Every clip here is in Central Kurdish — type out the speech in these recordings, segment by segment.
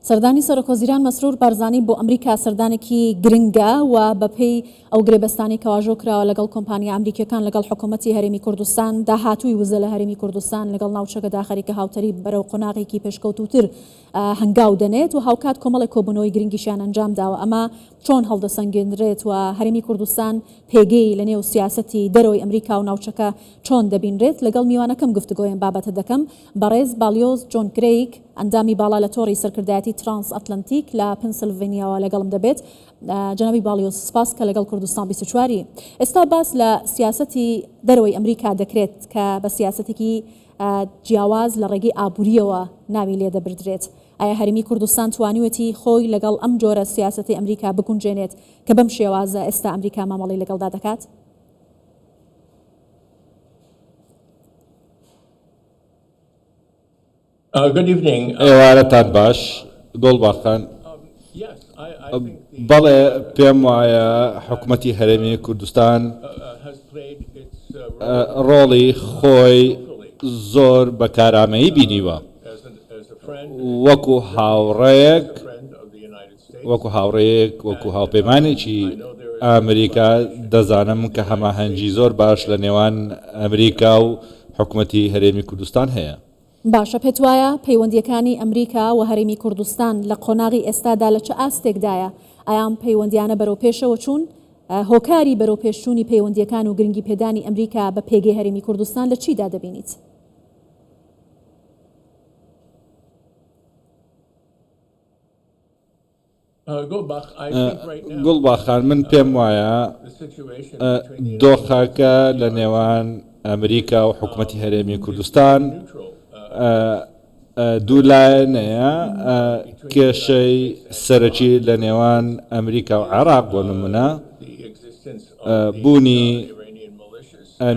سەردانی سەرۆکوەزیران مەسرور بارزانی بۆ ئەمریکا سەردانێکی گرنگە و بەپێی ئەو گرێبەستانی کەواژۆ کراوە لەگەڵ کۆمپانیا ئەمریکیەکان لەگەڵ حکوومەتی هەرێمی کوردستان داهاتووی وزە لە هەرێمی کوردستان لەگەڵ ناوچەکەدا خەریکە هاوتەری بەرەو قۆناغێکی پێشکەوتوتر هەنگاو دەنێت و هاوکات کۆمەڵی کۆبوونەوەی گرنگیشیان ئەنجام داوە. ئەمە چۆن هەڵدەسەنگێنرێت و هەرێمی کوردستان پێگەی لە نێو سیاسەتی دەرەوەی ئەمریکا و ناوچەکە چۆن دەبینرێت لەگەڵ میوانەکەم گفتگۆیان بابەتە دەکەم. بەڕێز بالیۆز جۆن کریگ ئەندامی باڵا لە تۆڕی سەرکردایەتی ترانس ئەتلانتیک لە پنسیلڤینیاوە لەگەڵم دەبێت. جەنابی بالیۆز سپاس کە لەگەڵ کوردستان 24. ئێستا باس لە سیاسەتی دەرەوەی ئەمریکا دەکرێت کە بە سیاسەتێکی جیاواز لە ڕێگەی ئابووریەوە ناوی لێ دەبردرێت. ئایا هەرێمی کوردستان توانیوەتی خۆی لەگەڵ ئەم جۆرە سیاسەتی ئەمریکا بگونجێنێت کە بەم شێوازە ئێستا ئەمریکا مامەڵی لەگەڵدا دەکات؟ Good evening. ئێوارەتان باش گۆڵباخان. بەڵێ پێم وایە حکوومەتی هەرێمی کوردستان ڕۆڵی خۆی زۆر بەکارامەیی بینیوە وەکو هاوڕێیەک وەکو هاوپەیمانێکی ئەمریکا. دەزانم کە هەماهەنگی زۆر باش لە نێوان ئەمریکا و حکوومەتی هەرێمی کوردستان هەیە. باشە پێت وایە پەیوەندیەکانی ئەمریکا و هەرێمی کوردستان لە قۆناغی ئێستادا لە چه ئاستێکدایە؟ ئایام پەیوەندیانە بەرەو پێشەوە چوون؟ هۆکاری بەرەو پێشچوونی پەیوەندیەکان و گرنگی پێدانی ئەمریکا بە پێگەی هەرێمی کوردستان لە چیدا دەبینیت؟ گوڵباخان من پێم وایە دۆخەکە لە نێوان ئەمریکا و حکوومەتی هەرێمی کوردستان دوولایەنەیە. کێشەی سەرەکی لە نێوان ئەمریکا و عێراق بۆ نمونە بوونی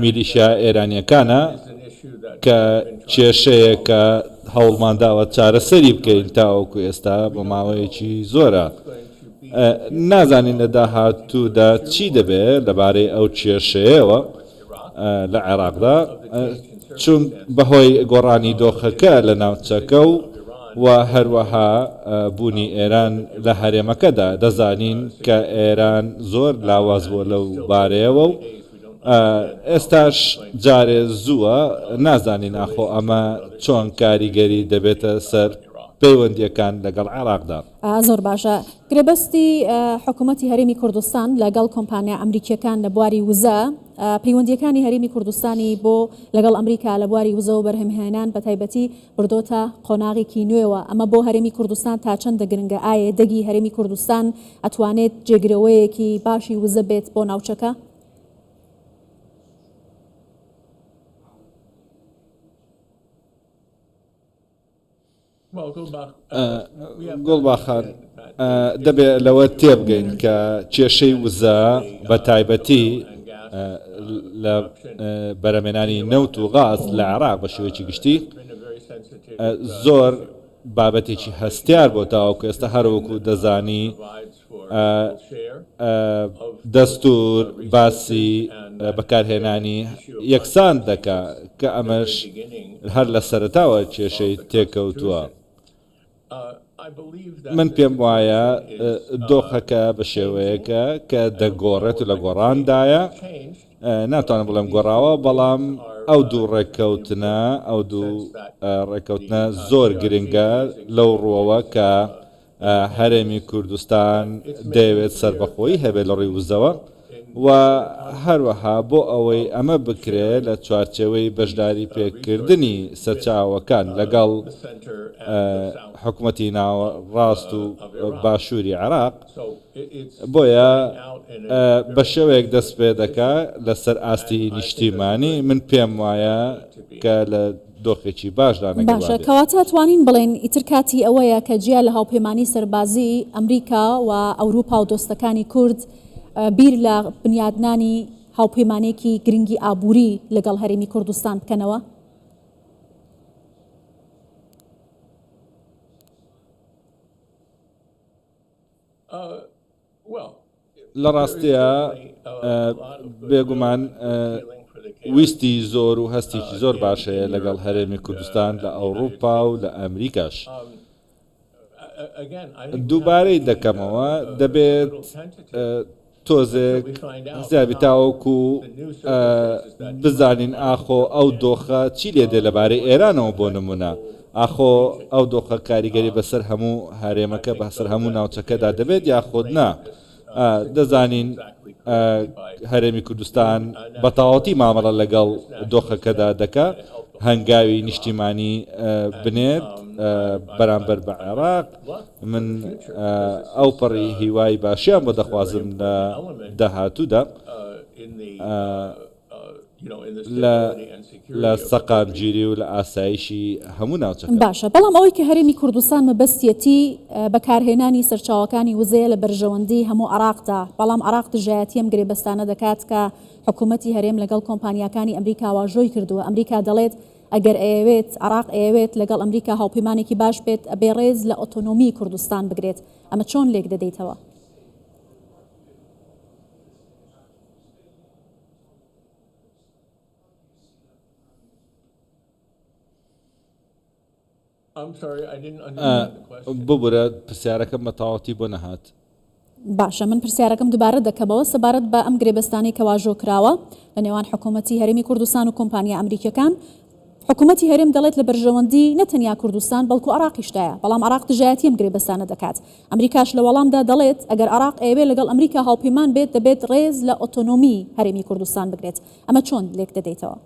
میلیشیا ئێرانیەکانە کە کێشەیە کە هەوڵمانداوە چارەسەری بکەین تاوەکو ئێستا بە ماوەیەکی زۆرە. نازانین لە داهاتوودا چی دەبێت لەبارەی ئەو کێشەیەوە لە عێراقدا چون بەهۆی گۆڕانی دۆخەکە لە ناوچەکە و هەروەها بوونی ئێران لە هەرێمەکەدا. دەزانین کە ئێران زۆر لاواز بۆ لەو بارەیەوە و ئێستاش جارێ زووە نازانین ئاخۆ ئەمە چۆن کاریگەری دەبێتە سەر پەیوەندیەکان لەگەڵ عێراقدا. زۆر باشە. گرێبەستی حکوومەتی هەرێمی کوردستان لەگەڵ کۆمپانیا ئەمریکیەکان لە بواری وزە پەیوەندیەکانی هەرێمی کوردستانی بۆ لەگەڵ ئەمریکا لە بواری وزە و بەرهەمهێنان بە تایبەتی بردۆتە قۆناغێکی نوێوە. ئەمە بۆ هەرێمی کوردستان تا چەندە گرنگە؟ ئایا دەگی هەرێمی کوردستان ئەتوانێت جێگرەوەیەکی باشی وزە بێت بۆ ناوچەکە؟ گوڵباخان دەبێت لەوە تێبگەین کە کێشەی وزە بە تایبەتی لە بەرهەمهێنانی نەوت و غاز لە عێراق بە شێوەیەکی گشتی زۆر بابەتێکی هەستیار بۆ تاوەکو ئێستا هەروەکو دەزانی دەستور باسی بەکارهێنانی یەکسان دەکا کە ئەمەش هەر لە سەرەتاوە کێشەی تێکەوتووە. من پێم وایە دۆخەکە بە شێوەیەکە کە دەگۆڕێت و لە گۆڕاندایە ناتوانم بڵێم گۆڕاوە بەڵام ئەو دوو ڕێکەوتنە زۆر گرنگە لەو ڕووەوە کە هەرێمی کوردستان دەیەوێت سەربەخۆیی هەبێت لە ڕێی وزەوە و هەروەها بۆ ئەوەی ئەمە بکرێت لە چوارچێوەی بەشداری پێکردنی سەرچاوەکان لەگەڵ حکوومەتی ناوەڕاست و باشووری عێراق بۆیە بە شێوەیەک دەست پێ دەکات لەسەر ئاستی نیشتیمانی. من پێم وایە کە لە دۆخێکی باشدا نەگەڵ باشە. کەواتە توانین بڵێن ئیتر کاتی ئەوەیە کە جیا لە هاوپەیمانی سەربازی ئەمریکا و ئەوروپا و دۆستەکانی کورد بیر لە بنیادنانی هاوپەیمانێکی گرنگی ئابووری لەگەڵ هەرێمی کوردستان بکەنەوە؟ لە ڕاستیە بێگومان ویستی زۆر و هەستێکی زۆر باشەیە لەگەڵ هەرێمی کوردستان لە ئەوروپا و لە ئەمریکاش. دووبارەی دەکەمەوە دەبێت تۆزێک زیابی تاوەکو بزانین ئاخۆ ئەو دۆخە چی لێ دێ لەبارەی ئێرانەوە بۆ نمونە ئاخۆ ئەو دۆخە کاریگەری بەسەر هەموو هەرێمەکە بەسەر هەموو ناوچەکەدا دەبێت یاخۆت نا دەزانین هەرێمی کوردستان بەتاواتی مامەڵە لەگەڵ دۆخەکەدا دەکات هەنگاوی نیشتیمانی بنێت بەرامبەر بە عێراق من ئەو پەڕی هیوای باشیان بۆ دەخوازم لە داهاتوودا لە سەقامگیری و لە ئاسایشی هەموو ناوچەکە باشە بەڵام ئەوەی کە هەرێمی کوردستان مەبەستیەتی بەکارهێنانی سەرچاوەکانی وزەیە لە بەرژەوەندی هەموو عراقدا بەڵام عراق دژایەتی ئەم گرێبەستانە دەکات کە حکوومەتی هەرێم لەگەڵ کۆمپانیەکانی ئەمریکا واژۆی کردووە ئەمریکا دەڵێت ئەگەر ئەوێت عراق ئەوێت لەگەڵ ئەمریکا هاوپەیمانێکی باش بێت ئەبێ ڕێز لە ئۆتۆنۆمی کوردستان بگرێت ئەمە چۆن لێک دەدەیتەوە ببورە پرسیارەکەم بە تاواتی بۆ نەهات باشە من پرسیارەکەم دووبارە دەکەمەوە سەبارەت بە ئەم گرێبەستانەی کە واژۆ کراوە لە نێوان حکوومەتی هەرێمی کوردستان و کۆمپانیا ئەمریکیەکان حکوومەتی هەرێم دەڵێت لە بەرژەوەندی نەتەنیا کوردستان بەڵکو عراقیشتایە بەڵام عراق دژایەتی ئەم گرێبەستانە دەکات ئەمریکاش لە وەڵامدا دەڵێت ئەگەر عراق ئەوێ لەگەڵ ئەمریکا هاوپەیمان بێت دەبێت ڕێز لە ئۆتۆنۆمی هەرێمی کوردستان بگرێت ئەمە چۆن لێک دەدەیتەوە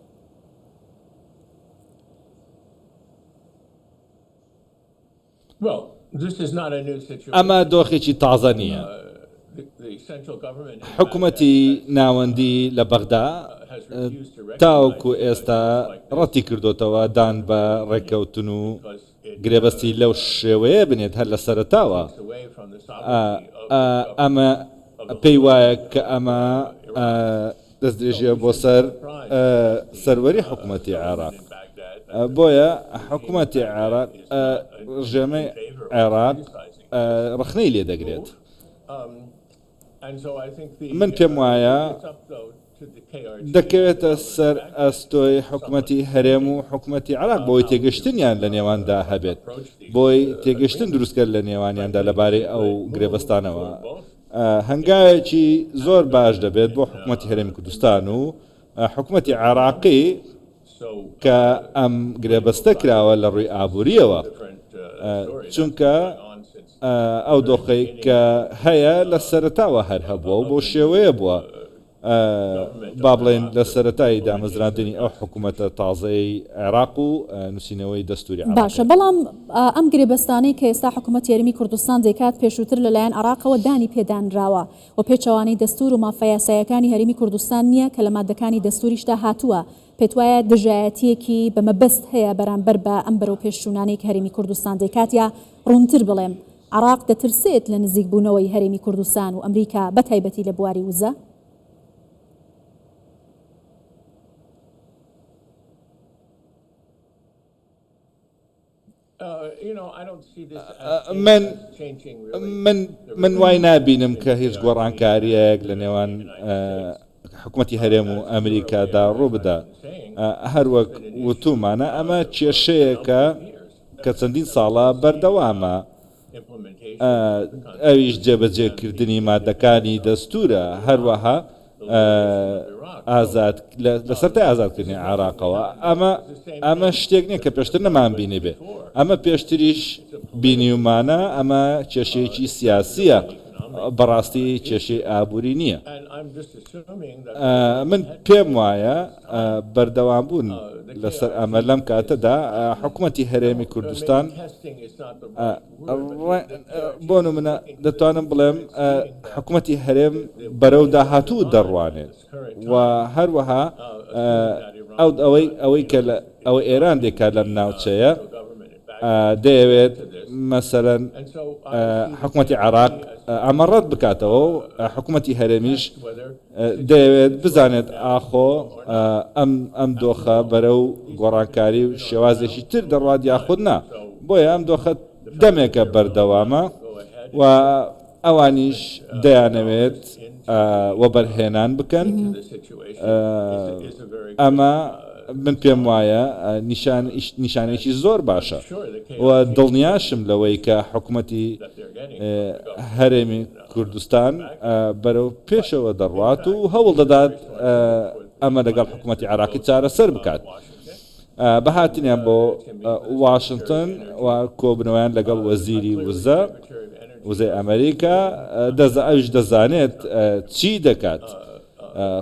ئەمە دۆخێکی تازە نییە حکوومەتی ناوەندی لە بەغدا تاوەکو ئێستا ڕەتی کردوتەوە دان بە ڕێککەوتن و گرێبەستی لەو شێوەیە بنێت هەر لە سەرتاوە ئەمە پێی وایە کە ئەمە دەستدرێژیە بۆ سەروەری حکوومەتی عێراق بۆیە حکوومەتی عێراق ڕژێمەی عێراق ڕخنەی لێ دەگرێت من پێم وایە دەکەوێتە سەر ئەستۆی حکوومەتی هەرێم و حکوومەتی عێراق بۆی تێگەشتنیان لە نێواندا هەبێت بۆی تێگەشتن دروستکرد لە نێوانیاندا لەبارەی ئەو گرێبەستانەوە هەنگاوێکی زۆر باش دەبێت بۆ حکوومەتی هەرێمی کوردستان و حکوومەتی عێراقی کە ئەم گرێبەستە کراوە لە ڕووی ئابووریەوە چونکە ئەو دۆخەی کە هەیە لە سەرتاوە هەر هەبووە و بۆ شێوەیە بووە با بڵێن لە سەرەتایی دامەزراندنی ئەو حکوومەتە تازەی عێراق و نووسینەوەی دەستوری باشە بەڵام ئەم گرێبەستانەی کە ئێستا حکوومەتی هەرێمی کوردستان دەکات پێشووتر لەلایەن عێراقەوە دانی پێدانراوە و پێچەوانەی دەستور و مافەیاسایەکانی هەرێمی کوردستان نییە کە لە مادەکانی دەستوریشدا هاتووە پێت وایە دژایەتیەکی بەمەبەست هەیە بەرامبەر بە ئەم بەرەو پێشچوونانەی کە هەرێمی کوردستان دەکات یا ڕوونتر بڵێم عێراق دەترسێت لە نزیکبوونەوەی هەرێمی کوردستان و ئەمریکا بە تایبەتی لە بواری وزە من وای نابینم کە هیچ گۆڕانکاریەک لە نێوان حکوومەتی هەرێم و ئەمریکادا ڕوو بدە هەروەک وتومانە ئەمە کێشەیەکە کە چەندین ساڵە بەردەوامە ئەویش جێبەجێکردنی مادەکانی دەستورە هەروەها لەسەرتای ئازادکردنی عێراقەوە ئەمە شتێک نییە کە پێشتر نەمان بینی بێ ئەمە پێشتریش بینیومانە ئەمە کێشەیەکی سیاسیە بەڕاستی کێشەی ئابووری نییە من پێم وایە بەردەوام بوون لەسەر ئەمە لەم کاتەدا حکوومەتی هەرێمی کوردستان بۆ نمونە دەتوانم بڵێم حکوومەتی هەرێم بەرەو داهاتوو دەڕوانێت و هەروەها ئەوەی کە ئەوە ئێران دێکات لەم ناوچەیە دەیەوێت مەسەرەن حکوومەتی عێراق ئەمەڕەت بکاتەوە و حکوومەتی هەرێمیش دەیەوێت بزانێت ئاخۆ ئەم دۆخە بەرەو گۆڕانکاری و شێوازێکی تر دەڕوات یاخود نا بۆیە ئەم دۆخە دەمێکە بەردەوامە و ئەوانیش دەیانەوێت وەبەرهێنان بکەن ئەمە من پێم وایە نیشانێکی زۆر باشە و دڵنیاشم لەوەی کە حکوومەتی هەرێمی کوردستان بەرەو پێشەوە دەڕوات و هەوڵ دەدات ئەمە لەگەڵ حکوومەتی عراقی چارەسەر بکات. بەهاتنیان بۆ واشنگتن و کۆبنەوەیان لەگەڵ وەزیری وزەی ئەمریکا ئەوش دەزانێت چی دەکات.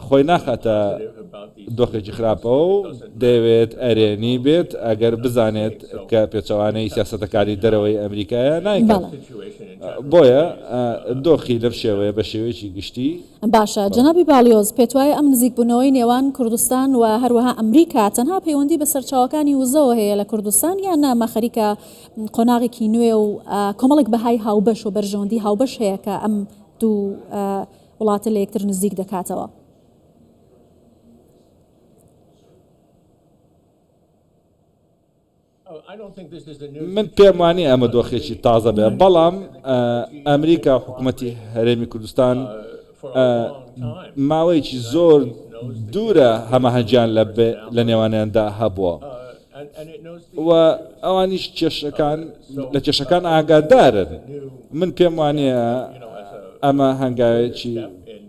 خۆی ناخاتە دۆخێکی خراپەوە و دەوێت ئەرێنی بێت ئەگەر بزانێت کە پێچەوانەی سیاسەتەکاری دەرەوەی ئەمریکایە نایکات. بۆیە دۆخی لەم شێوەیە بە شێوەیەکی گشتی باشە. جەنابی باڵیۆز، پێت وایە ئەم نزیکبوونەوەی نێوان کوردستان و هەروەها ئەمریکا تەنها پەیوەندی بە سەرچاوەکانی وزەوە هەیە لە کوردستان یان نامە خەریکە قۆناغێکی نوێ و کۆمەڵێک بەهای هاوبەش و بەرژەوەندی هاوبەش هەیە کە ئەم دوو وڵاتە لە یەکتر نزیک دەکاتەوە؟ من پێم وانێ ئەمە دۆخێکی تازە بێ، بەڵام ئەمریکا و حکوومەتی هەرێمی کوردستان ماوەیەکی زۆر دوورە هەمەهەنگیان لە نێوانیاندا هەبووە و ئەوانیش لە کێشەکان ئاگادارن. من پێم وانە ئەمە هەنگاوێکی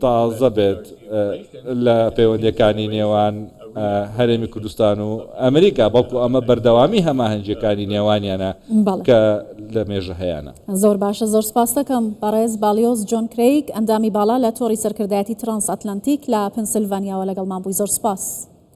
تازە بێت لە پەیوەندیەکانی نێوان هەرێمی کوردستان و ئەمریکا، بەڵکو ئەمە بەردەوامی هەماهەنگیەکانی نێوانیانە کە لە مێژە هەیەە. زۆر باشە، زۆر سپاس دەکەم بەڕێز باڵیۆز جۆن کریگ، ئەندامی باڵا لە تۆڕی سەرکردایەتی ترانس ئەتلانتیک لە پنسیلڤانیاوە لەگەڵمان بووی. زۆر سپاس.